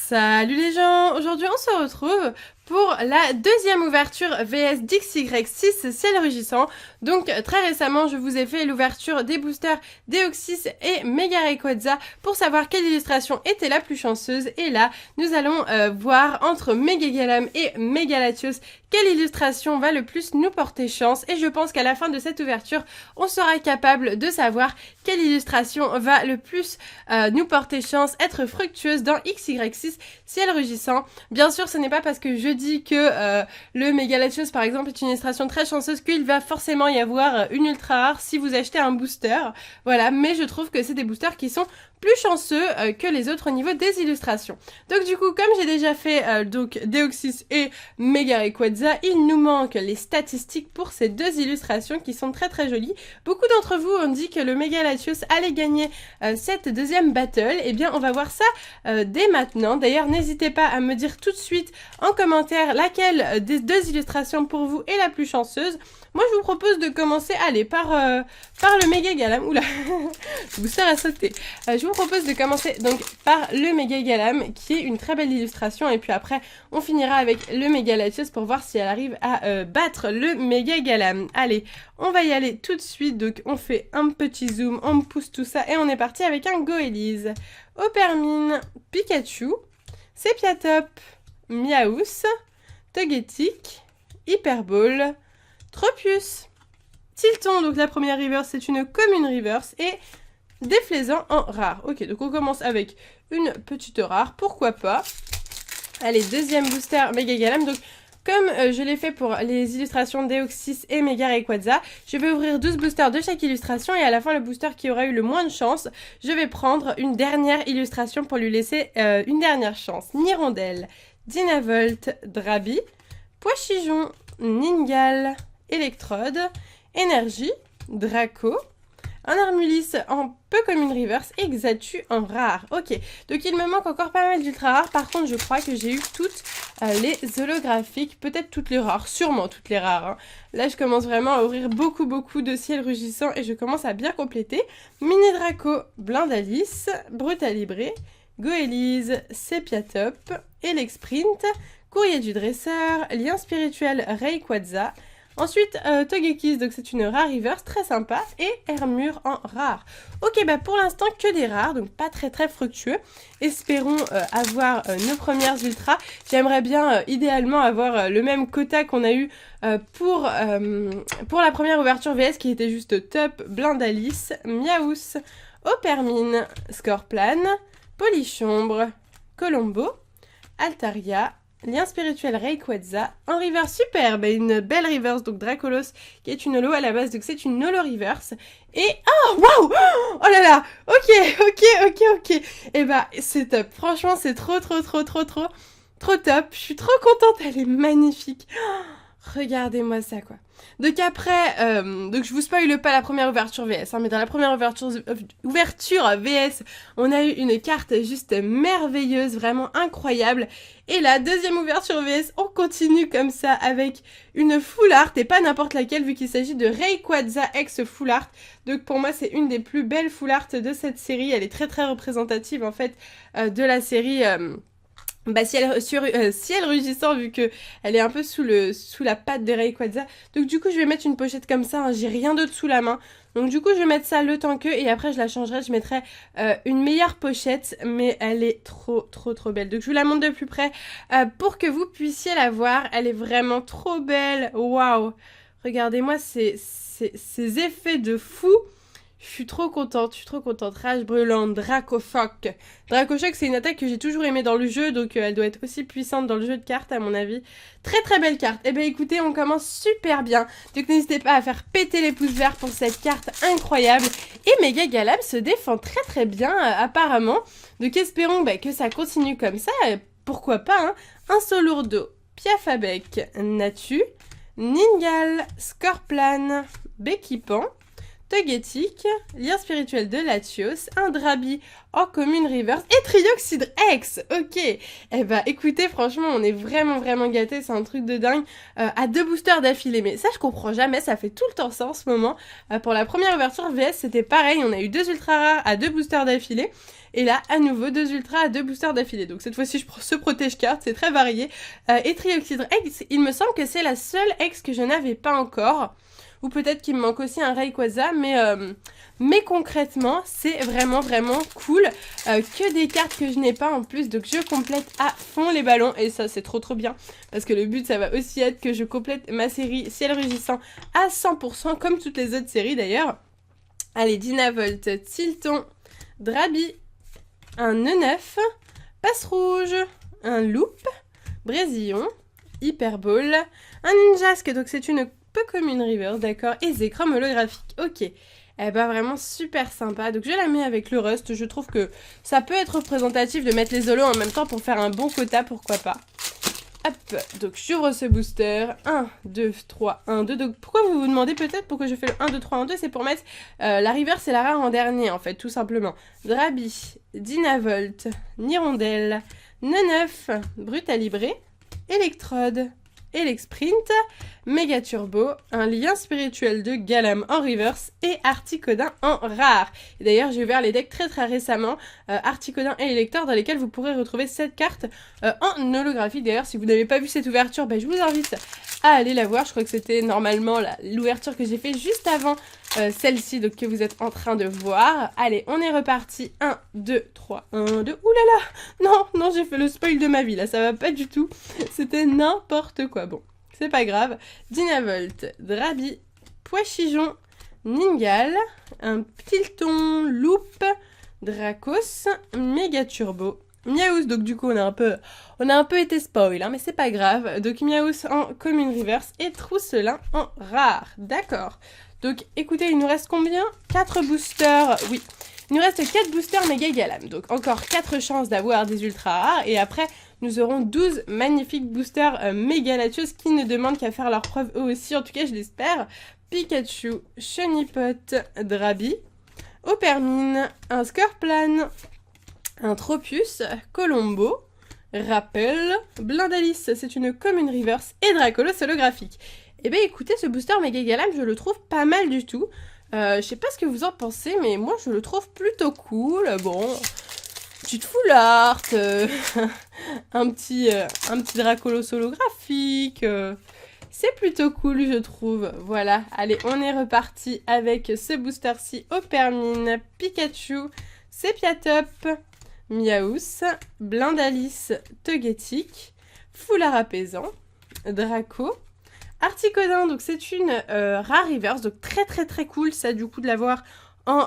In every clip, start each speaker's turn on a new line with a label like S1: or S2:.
S1: Salut les gens, aujourd'hui on se retrouve pour la deuxième ouverture VS d'XY6 Ciel Rugissant. Donc très récemment je vous ai fait l'ouverture des boosters Deoxys et Mega Rayquaza pour savoir quelle illustration était la plus chanceuse. Et là nous allons voir entre Mega Galam et Mega Latios quelle illustration va le plus nous porter chance. Et je pense qu'à la fin de cette ouverture on sera capable de savoir quelle illustration va le plus nous porter chance, être fructueuse dans XY6 Ciel Rugissant. Bien sûr ce n'est pas parce que je dis que le Mega Latios par exemple est une illustration très chanceuse qu'il va forcément y avoir une ultra rare si vous achetez un booster. Voilà, mais je trouve que c'est des boosters qui sont plus chanceux que les autres au niveau des illustrations. Donc du coup, comme j'ai déjà fait donc Deoxys et Mega Rayquaza, il nous manque les statistiques pour ces deux illustrations qui sont très très jolies. Beaucoup d'entre vous ont dit que le Mega Latios allait gagner cette deuxième battle. Eh bien, on va voir ça dès maintenant. D'ailleurs, n'hésitez pas à me dire tout de suite en commentaire laquelle des deux illustrations pour vous est la plus chanceuse. Moi, je vous propose de commencer, allez, par le Mega Galam. Oula, le booster a sauté. Je vous propose de commencer donc par le Mega Galam, qui est une très belle illustration. Et puis après, on finira avec le Mega Latios pour voir si elle arrive à battre le Mega Galam. Allez, on va y aller tout de suite. Donc, on fait un petit zoom, on pousse tout ça et on est parti avec un Goélise, Opermine, Pikachu, Sepiatop, Miaous, Togetic, Hyperball, Tropius, Tilton, donc la première reverse c'est une commune reverse, et Déflaisant en rare. Ok, donc on commence avec une petite rare, pourquoi pas. Allez, deuxième booster Mega Galam. Donc comme je l'ai fait pour les illustrations Deoxys et Mega Rayquaza, je vais ouvrir 12 boosters de chaque illustration et à la fin le booster qui aura eu le moins de chance, je vais prendre une dernière illustration pour lui laisser une dernière chance. Nirondelle, Dynavolt, Drabi, Poichijon, Ningal, Electrode, Énergie, Draco, un Armulis en peu comme une reverse et Xatu en rare. Ok, donc il me manque encore pas mal d'ultra rares. Par contre, je crois que j'ai eu toutes les holographiques, peut-être toutes les rares, sûrement toutes les rares. Hein. Là, je commence vraiment à ouvrir beaucoup de Ciel Rugissant et je commence à bien compléter. Mini Draco, Blindalice, Brutalibré, Goélise, Sepiatop, Elexprint, Courrier du Dresseur, Lien Spirituel Rayquaza. Ensuite, Togekiss, donc c'est une rare reverse très sympa, et Hermure en rare. Ok, bah pour l'instant que des rares, donc pas très fructueux. Espérons avoir nos premières ultras. J'aimerais bien idéalement avoir le même quota qu'on a eu pour la première ouverture VS qui était juste top. Blindalice, Miaous, Opermine, Scorplan, Polichombre, Colombo, Altaria, Lien spirituel Rayquaza, en reverse superbe, et une belle reverse, donc Dracolos, qui est une holo à la base, donc c'est une holo reverse. Et, oh, waouh, oh là là, ok, et bah, c'est top, franchement, c'est trop top, je suis trop contente, elle est magnifique. Regardez-moi ça, quoi. Donc après, donc je vous spoile pas la première ouverture VS, hein, mais dans la première ouverture VS, on a eu une carte juste merveilleuse, vraiment incroyable. Et la deuxième ouverture VS, on continue comme ça avec une full art, et pas n'importe laquelle, vu qu'il s'agit de Rayquaza X full art. Donc pour moi, c'est une des plus belles full art de cette série, elle est très représentative en fait de la série... Ciel Rugissant, vu que elle est un peu sous la patte de Rayquaza. Donc du coup je vais mettre une pochette comme ça, hein, j'ai rien d'autre sous la main. Donc du coup je vais mettre ça le temps que, et après je la changerai, je mettrai une meilleure pochette, mais elle est trop belle. Donc je vous la montre de plus près pour que vous puissiez la voir, elle est vraiment trop belle, waouh. Regardez-moi ces effets de fou. Je suis trop contente. Rage brûlante, Dracochoc. Dracochoc, c'est une attaque que j'ai toujours aimée dans le jeu, donc elle doit être aussi puissante dans le jeu de cartes, à mon avis. Très belle carte. Eh bien, écoutez, on commence super bien. Donc, n'hésitez pas à faire péter les pouces verts pour cette carte incroyable. Et Mega Galam se défend très bien, apparemment. Donc, espérons que ça continue comme ça. Pourquoi pas, hein. Un Solourdo, Piafabec, Natu, Ningal, Scorplan, Béquipan, Togetic, lien spirituel de Latios, un Drabi en commune reverse et Trioxydre X. Ok, eh bah écoutez, franchement on est vraiment gâtés, c'est un truc de dingue, à 2 boosters d'affilée, mais ça je comprends jamais, ça fait tout le temps ça en ce moment. Pour la première ouverture VS c'était pareil, on a eu 2 ultra rares à 2 boosters d'affilée. Et là, à nouveau, 2 ultras à 2 boosters d'affilée. Donc cette fois-ci, je prends ce protège-carte, c'est très varié. Et Trioxydre X, il me semble que c'est la seule X que je n'avais pas encore. Ou peut-être qu'il me manque aussi un Rayquaza, mais concrètement, c'est vraiment cool. Que des cartes que je n'ai pas en plus, donc je complète à fond les ballons. Et ça, c'est trop bien, parce que le but, ça va aussi être que je complète ma série Ciel Rugissant à 100%, comme toutes les autres séries d'ailleurs. Allez, Dynavolt, Tilton, Drabi, un Neunef, Passe Rouge, un Loop, Brésillon, Hyperball, un Ninjask, donc c'est une peu commune reverse, d'accord, et Zekrom holographique, ok. Eh ben vraiment super sympa, donc je la mets avec le Rust, je trouve que ça peut être représentatif de mettre les holos en même temps pour faire un bon quota, pourquoi pas. Hop, donc j'ouvre ce booster, 1, 2, 3, 1, 2, donc pourquoi vous vous demandez peut-être pourquoi je fais le 1, 2, 3, 1, 2, c'est pour mettre la reverse et la rare en dernier en fait, tout simplement. Drabi, Dynavolt, Nirondelle, Neunef, Brutalibré, Electrode, Elexprint, Méga Turbo, un lien spirituel de Galam en reverse et Articodin en rare. Et d'ailleurs, j'ai ouvert les decks très récemment, Articodin et Elector, dans lesquels vous pourrez retrouver cette carte en holographique. D'ailleurs, si vous n'avez pas vu cette ouverture, je vous invite à aller la voir. Je crois que c'était normalement l'ouverture que j'ai fait juste avant celle-ci, donc que vous êtes en train de voir. Allez, on est reparti. 1, 2, 3, 1, 2. Ouh là là! Non, j'ai fait le spoil de ma vie, là, ça va pas du tout. C'était n'importe quoi. Bon, c'est pas grave. Dynavolt, Drabi, Poichijon, Ningal, un Tilton, Loop, Dracos, Méga Turbo, Miaous, donc du coup on a un peu été spoil, hein, mais c'est pas grave. Donc Miaous en commune reverse et Trousselin en rare, d'accord. Donc écoutez, il nous reste combien? 4 boosters, oui. Il nous reste 4 boosters méga Galam, donc encore 4 chances d'avoir des ultra rares, et après nous aurons 12 magnifiques boosters méga Latios qui ne demandent qu'à faire leur preuve eux aussi, en tout cas je l'espère. Pikachu, Chenipot, Drabi, Opermine, un Scorplan, un Tropius, Colombo, Rappel, Blindalis, c'est une commune reverse, et Dracolos holographique. Et bien écoutez, ce booster méga Galam, je le trouve pas mal du tout. Je sais pas ce que vous en pensez, mais moi je le trouve plutôt cool. Bon, petite full art, un petit Dracolos holographique. C'est plutôt cool, je trouve. Voilà, allez, on est reparti avec ce booster-ci. Opermine, Pikachu, Sepiatop, Miaous, Blindalis, Togetic, Foulard apaisant, Draco, Articodin, donc c'est une rare reverse, donc très cool ça du coup de l'avoir en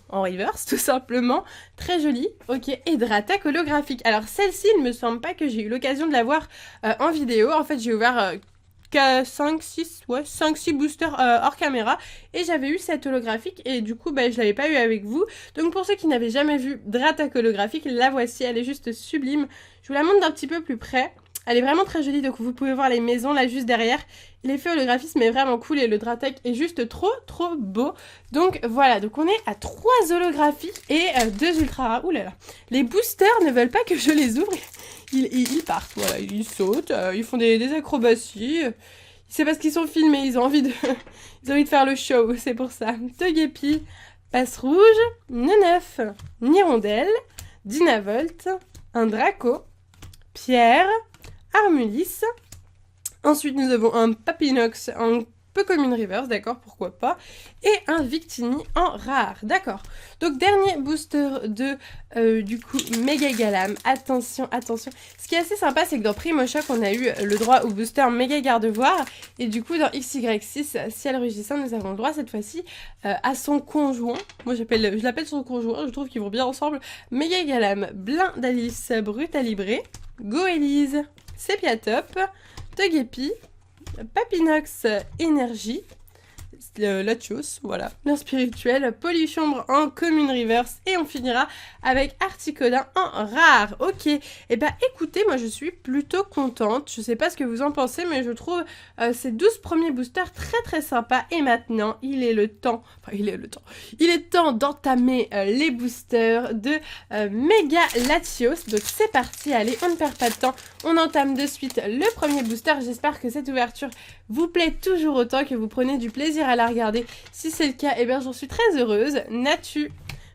S1: reverse tout simplement, très jolie, ok, et Dratak holographique. Alors celle-ci, il me semble pas que j'ai eu l'occasion de l'avoir en vidéo, en fait j'ai ouvert 5-6 boosters hors caméra et j'avais eu cette holographique et du coup je l'avais pas eu avec vous. Donc pour ceux qui n'avaient jamais vu Dratak holographique, la voici, elle est juste sublime. Je vous la montre d'un petit peu plus près. Elle est vraiment très jolie, donc vous pouvez voir les maisons là juste derrière. L'effet holographisme est vraiment cool et le Dratak est juste trop beau. Donc voilà, donc on est à 3 holographies et 2 ultra rares. Ouh là là, les boosters ne veulent pas que je les ouvre. Ils partent, voilà, ils sautent, ils font des acrobaties. C'est parce qu'ils sont filmés, ils ont envie de faire le show, c'est pour ça. Togepi, Passe Rouge, Neunef, Nirondelle, Dynavolt, un Draco, Pierre, Armulis. Ensuite, nous avons un Papinox en peu comme une reverse, d'accord, pourquoi pas. Et un Victini en rare, d'accord. Donc, dernier booster de, du coup, Méga Galam. Attention. Ce qui est assez sympa, c'est que dans Primo Choc, on a eu le droit au booster Méga Gardevoir. Et du coup, dans XY6, Ciel Rugissant, nous avons le droit cette fois-ci à son conjoint. Moi, je l'appelle son conjoint, je trouve qu'ils vont bien ensemble. Méga Galam, Blindalis, Brutalibré, Goélise, Sepiatop, Togepi, Papinox Énergie, Latios, voilà, l'inspirituel, Polychambre en commune reverse et on finira avec Articodin en rare. Ok, et bah écoutez, moi je suis plutôt contente, je sais pas ce que vous en pensez, mais je trouve ces 12 premiers boosters très sympas et maintenant il est temps d'entamer les boosters de Méga Latios. Donc c'est parti, allez, on ne perd pas de temps, on entame de suite le premier booster. J'espère que cette ouverture vous plaît toujours autant, que vous prenez du plaisir à la regarder. Si c'est le cas, eh bien j'en suis très heureuse. Natu,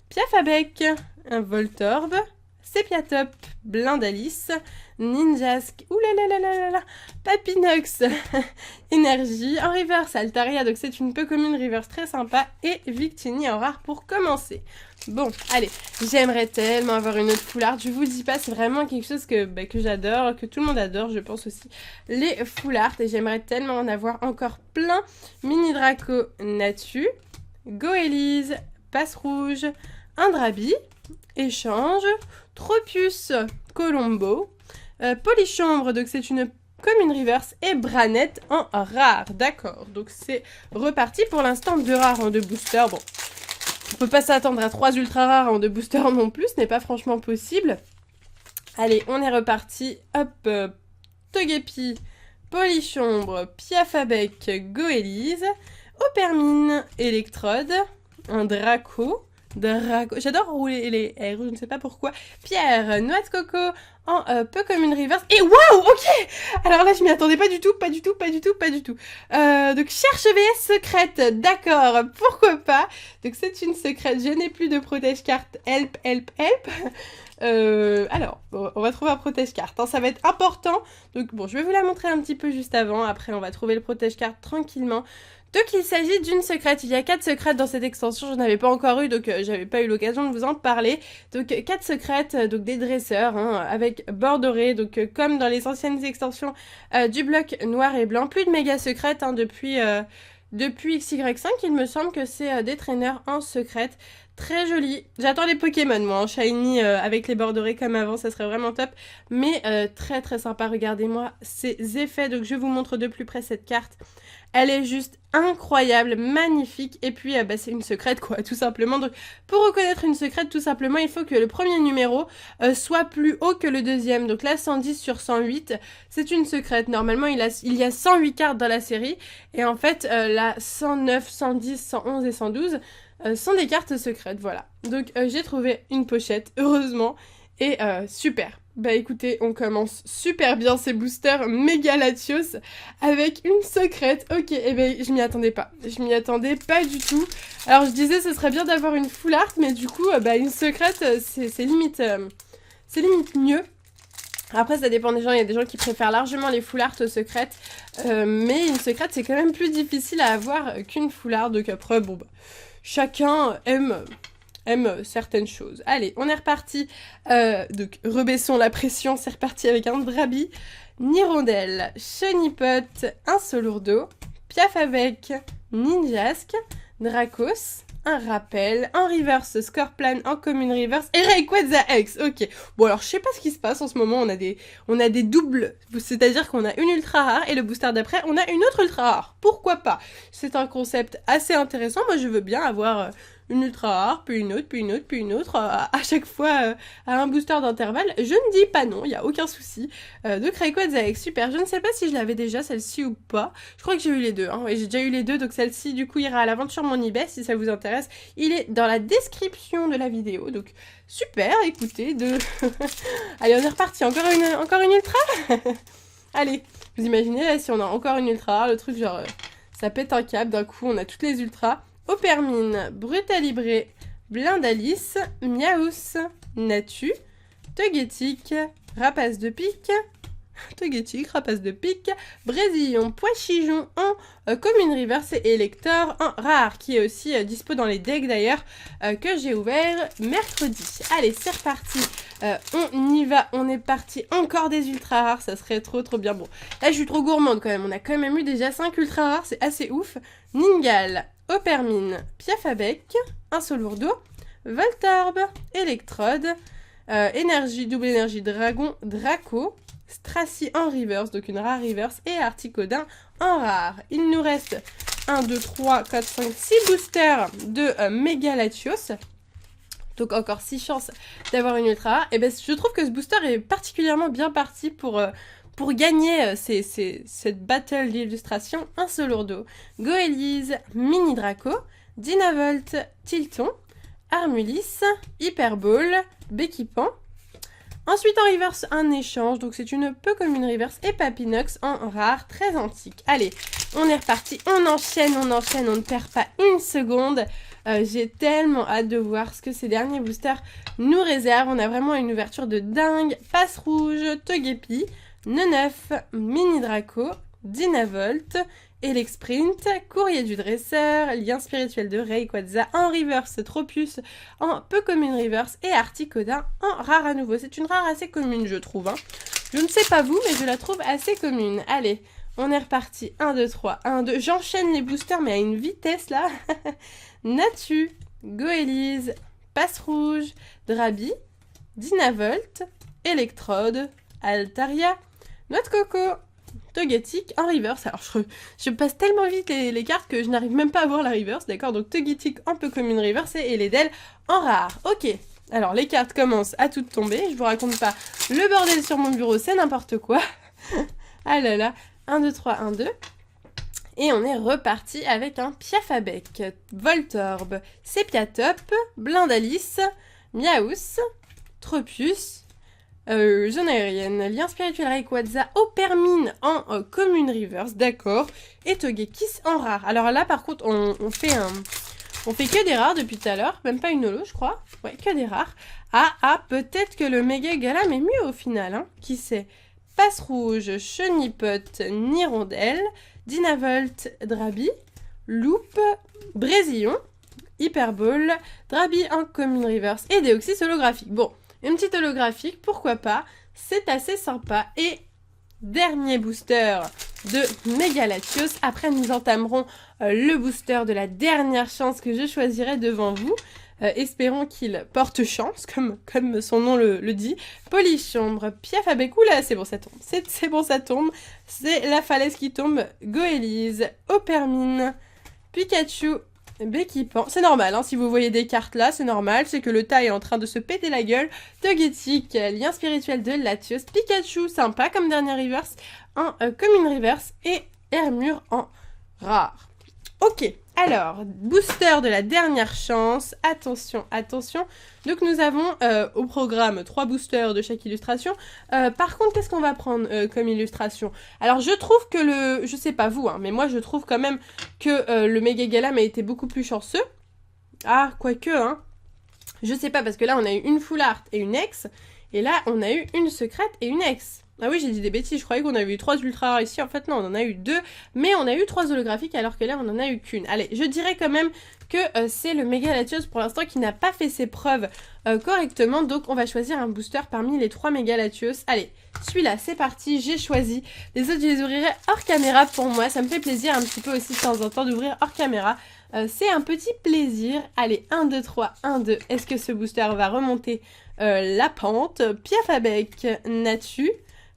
S1: Piafabec, un Voltorb, Sepiatop, Blindalice, Ninjask, oulala, Papinox, Énergie, en reverse Altaria, donc c'est une peu commune reverse très sympa, et Victini en rare pour commencer. Bon, allez, j'aimerais tellement avoir une autre full art, je vous dis pas, c'est vraiment quelque chose que j'adore, que tout le monde adore, je pense aussi, les full art, et j'aimerais tellement en avoir encore plein. Mini Draco, Natu, Goélise, Passe Rouge, Indrabi, Échange, Tropius, Colombo, Polychambre, donc c'est une commune reverse, et Branette en rare, d'accord, donc c'est reparti pour l'instant 2 rares en 2 boosters. Bon, on peut pas s'attendre à 3 ultra rares en 2 boosters non plus, ce n'est pas franchement possible. Allez, on est reparti, hop, Togepi, Polychambre, Piafabec, Goélise, Opermine, Electrode, un Draco, j'adore rouler les R, je ne sais pas pourquoi. Pierre, Noix de Coco en peu comme une reverse. Et waouh, ok. Alors là, je m'y attendais pas du tout. Donc, cherche VS secrète, d'accord, pourquoi pas. Donc, c'est une secrète, je n'ai plus de protège-carte, help. Alors, on va trouver un protège-carte, hein, ça va être important. Donc, bon, je vais vous la montrer un petit peu juste avant. Après, on va trouver le protège-carte tranquillement. Donc il s'agit d'une secrète, il y a 4 secrètes dans cette extension, je n'avais pas encore eu, donc j'avais pas eu l'occasion de vous en parler. Donc 4 secrètes, donc des dresseurs, hein, avec bord doré, donc comme dans les anciennes extensions du bloc noir et blanc. Plus de méga secrètes hein, depuis XY5, il me semble que c'est des traîneurs en secrète. Très joli. J'attends les Pokémon, moi, en shiny, avec les bords dorés comme avant, ça serait vraiment top. Mais très sympa, regardez-moi ces effets. Donc je vous montre de plus près cette carte. Elle est juste incroyable, magnifique. Et puis, c'est une secrète, quoi, tout simplement. Donc, pour reconnaître une secrète, tout simplement, il faut que le premier numéro soit plus haut que le deuxième. Donc là, 110 sur 108, c'est une secrète. Normalement, il y a 108 cartes dans la série. Et en fait, là, 109, 110, 111 et 112 sont des cartes secrètes, voilà. Donc, j'ai trouvé une pochette, heureusement. Et super. Bah écoutez, on commence super bien ces boosters méga Latios avec une secrète. Ok, et ben je m'y attendais pas. Je m'y attendais pas du tout. Alors je disais ce serait bien d'avoir une full art, mais du coup, une secrète, c'est limite mieux. Après ça dépend des gens, il y a des gens qui préfèrent largement les full art aux secrètes. Mais une secrète c'est quand même plus difficile à avoir qu'une full art. Donc après, bon bah, chacun aime certaines choses. Allez, on est reparti. Donc, rebaissons la pression. C'est reparti avec un Drabi, Nirondelle, Chenipot, un Solourdo, Piafabec, Ninjask, Dracos, un Rappel, en reverse Scorplan, en commune reverse, et Rayquaza X. Ok. Bon, alors, je sais pas ce qui se passe en ce moment. On a des doubles. C'est-à-dire qu'on a une ultra rare et le booster d'après, on a une autre ultra rare. Pourquoi pas? C'est un concept assez intéressant. Moi, je veux bien avoir une ultra rare, puis une autre, à chaque fois à un booster d'intervalle. Je ne dis pas non, il n'y a aucun souci. Donc Rayquaza X, super. Je ne sais pas si je l'avais déjà celle-ci ou pas. Je crois que j'ai eu les deux. Hein. Oui, j'ai déjà eu les deux, donc celle-ci du coup ira à la vente sur mon eBay si ça vous intéresse. Il est dans la description de la vidéo, donc super, écoutez. Allez, on est reparti, encore une ultra. Allez, vous imaginez là si on a encore une ultra rare, le truc genre ça pète un câble, d'un coup on a toutes les ultras. Opermine, Brutalibré, Blindalice, Miaous, Natu, Togetic, Rapace de pique, Brésillon, Poichijon en commune reverse et Elector en rare, qui est aussi dispo dans les decks d'ailleurs, que j'ai ouvert mercredi. Allez, c'est reparti. On y va, on est parti. Encore des ultra rares, ça serait trop bien. Bon, là je suis trop gourmande quand même. On a quand même eu déjà 5 ultra rares, c'est assez ouf. Ningal, Opermine, Piafabec, un Solourdo, Voltorb, Electrode, Énergie, double énergie, Dragon, Draco, Stracy en reverse, donc une rare reverse, et Articodin en rare. Il nous reste 1, 2, 3, 4, 5, 6 boosters de Mega Latios. Donc encore 6 chances d'avoir une ultra rare. Et ben je trouve que ce booster est particulièrement bien parti pour gagner cette battle d'illustration. Un Solourdo, Goélise, Mini Draco, Dynavolt, Tilton, Armulis, Hyperball, Béquipan. Ensuite en reverse, un échange, donc c'est une peu comme une reverse, et Papinox en rare, très antique. Allez, on est reparti, on enchaîne, on ne perd pas une seconde. J'ai tellement hâte de voir ce que ces derniers boosters nous réservent. On a vraiment une ouverture de dingue. Passe rouge, Togepi, Neneuf, Mini Draco, Dynavolt, Elexprint, Courrier du Dresseur, Lien spirituel de Rayquaza en reverse, Tropius en peu commune reverse et Articodin en rare à nouveau. C'est une rare assez commune, je trouve. Hein. Je ne sais pas vous, mais je la trouve assez commune. Allez, on est reparti. 1, 2, 3, 1, 2. J'enchaîne les boosters, mais à une vitesse là. Natu, Goélise, Passe rouge, Drabi, Dynavolt, Electrode, Altaria, Noix de coco, Togetic en reverse. Alors je passe tellement vite les cartes que je n'arrive même pas à voir la reverse, d'accord. Donc Togetic en peu commune reverse et Eledel en rare. Ok, alors les cartes commencent à toutes tomber. Je vous raconte pas, le bordel sur mon bureau c'est n'importe quoi. Ah là là, 1, 2, 3, 1, 2. Et on est reparti avec un Piafabec, Voltorb, Sepiatop, Blindalis, Miaus, Tropius, Zone aérienne, Lien spirituel Rayquaza, Opermine en commune reverse, d'accord, et Togekiss en rare. Alors là par contre on fait que des rares depuis tout à l'heure, même pas une holo je crois, ouais que des rares. Peut-être que le Mega Galam est mieux au final, hein. Qui sait? Passe rouge, Chenipote, Nirondelle, Dynavolt, Drabi, Loupe, Brésillon, Hyperball, Drabi en commune reverse et Deoxys holographique. Bon, une petite holographique, pourquoi pas, c'est assez sympa. Et dernier booster de Mega Latios. Après, nous entamerons le booster de la dernière chance que je choisirai devant vous. Espérons qu'il porte chance, comme son nom le dit. Polychambre, Piafabec, oula, c'est bon, ça tombe. C'est bon, ça tombe. C'est la falaise qui tombe. Goélise, Opermine, Pikachu, Béquipan. C'est normal, hein, si vous voyez des cartes là, c'est normal. C'est que le tas est en train de se péter la gueule. Togetic, Lien spirituel de Latios. Pikachu, sympa comme dernière reverse. En commune reverse. Et Hermure en rare. Ok, alors, booster de la dernière chance, attention, attention. Donc nous avons au programme 3 boosters de chaque illustration. Par contre, qu'est-ce qu'on va prendre comme illustration? Alors je trouve que je sais pas vous, hein, mais moi je trouve quand même que le Mega Galam a été beaucoup plus chanceux. Ah, quoique, hein. Je sais pas, parce que là on a eu une full art et une ex, et là on a eu une secrète et une ex. Ah oui, j'ai dit des bêtises, je croyais qu'on avait eu 3 ultra rares ici, en fait non, on en a eu 2, mais on a eu 3 holographiques alors que là on en a eu qu'une. Allez, je dirais quand même que c'est le Mega Latios pour l'instant qui n'a pas fait ses preuves correctement, donc on va choisir un booster parmi les 3 Mega Latios. Allez, celui-là, c'est parti, j'ai choisi. Les autres, je les ouvrirai hors caméra pour moi, ça me fait plaisir un petit peu aussi de temps en temps d'ouvrir hors caméra. C'est un petit plaisir. Allez, 1, 2, 3, 1, 2. Est-ce que ce booster va remonter la pente? Piafabec, Natu,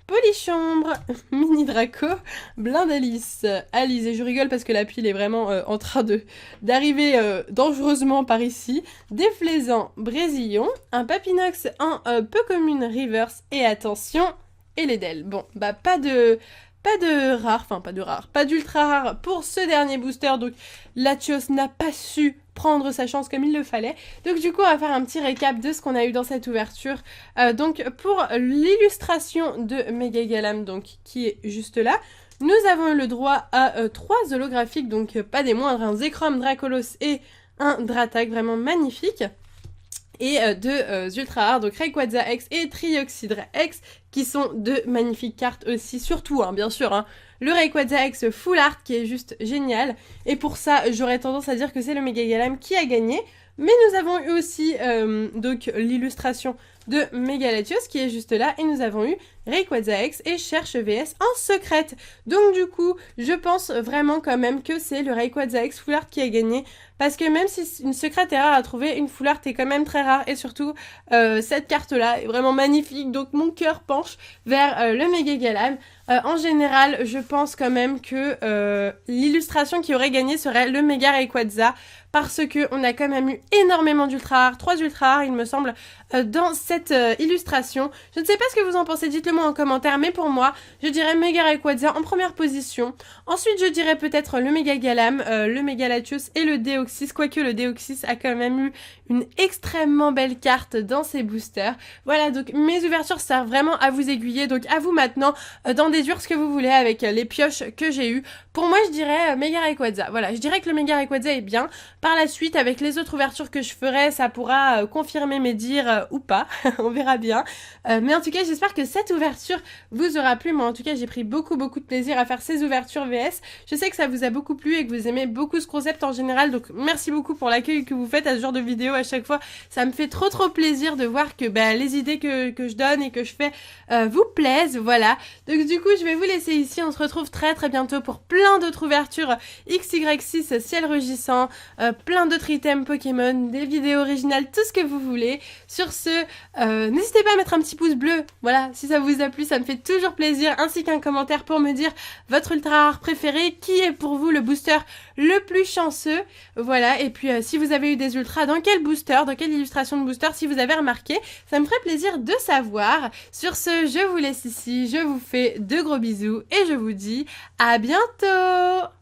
S1: Polychambre, Mini Draco, Blindalis, Alice, et je rigole parce que la pile est vraiment en train d'arriver dangereusement par ici. Déflaisant, Brésillon, un Papinox en peu commune reverse, et attention, Eledel. Bon, bah pas d'ultra rare pour ce dernier booster, donc Latios n'a pas su prendre sa chance comme il le fallait. Donc du coup, on va faire un petit récap de ce qu'on a eu dans cette ouverture. Donc pour l'illustration de Mega Galam, donc qui est juste là, nous avons eu le droit à 3 holographiques, donc pas des moindres, un Zekrom, Dracolos et un Dratak, vraiment magnifique. Et deux ultra rares, donc Rayquaza X et Trioxydra X, qui sont deux magnifiques cartes aussi, surtout, hein, bien sûr, hein, le Rayquaza X Full Art qui est juste génial, et pour ça, j'aurais tendance à dire que c'est le Mega Galam qui a gagné, mais nous avons eu aussi donc l'illustration de Mega Latios qui est juste là, et nous avons eu Rayquaza X et cherche VS en secrète. Donc du coup, je pense vraiment quand même que c'est le Rayquaza X Full Art qui a gagné. Parce que même si une secrète est rare à trouver, une Full Art est quand même très rare. Et surtout, cette carte-là est vraiment magnifique. Donc mon cœur penche vers le Mega Galam. En général, je pense quand même que l'illustration qui aurait gagné serait le Mega Rayquaza. Parce que on a quand même eu énormément d'ultra rares, 3 ultra rares il me semble, dans cette illustration. Je ne sais pas ce que vous en pensez, dites-le moi en commentaire, mais pour moi, je dirais Mega Rayquaza en première position. Ensuite, je dirais peut-être le Mega Galam, le Mega Latios et le Deoxys, quoique le Deoxys a quand même eu une extrêmement belle carte dans ses boosters. Voilà, donc mes ouvertures servent vraiment à vous aiguiller, donc à vous maintenant d'en déduire ce que vous voulez avec les pioches que j'ai eues. Pour moi, je dirais Mega Rayquaza. Voilà, je dirais que le Mega Rayquaza est bien. Par la suite, avec les autres ouvertures que je ferai, ça pourra confirmer mes dires ou pas. On verra bien. Mais en tout cas, j'espère que cette ouverture vous aura plu. Moi, en tout cas, j'ai pris beaucoup de plaisir à faire ces ouvertures VS. Je sais que ça vous a beaucoup plu et que vous aimez beaucoup ce concept en général. Donc, merci beaucoup pour l'accueil que vous faites à ce genre de vidéo à chaque fois. Ça me fait trop plaisir de voir que les idées que je donne et que je fais vous plaisent. Voilà. Donc, du coup, je vais vous laisser ici. On se retrouve très bientôt pour plein d'autres ouvertures XY6 ciel rugissant, plein d'autres items Pokémon, des vidéos originales, tout ce que vous voulez. Sur ce, n'hésitez pas à mettre un petit pouce bleu, voilà, si ça vous a plu, ça me fait toujours plaisir, ainsi qu'un commentaire pour me dire votre ultra rare préféré, qui est pour vous le booster le plus chanceux, voilà, et puis si vous avez eu des ultras, dans quel booster, dans quelle illustration de booster, si vous avez remarqué, ça me ferait plaisir de savoir. Sur ce, je vous laisse ici, je vous fais de gros bisous, et je vous dis à bientôt!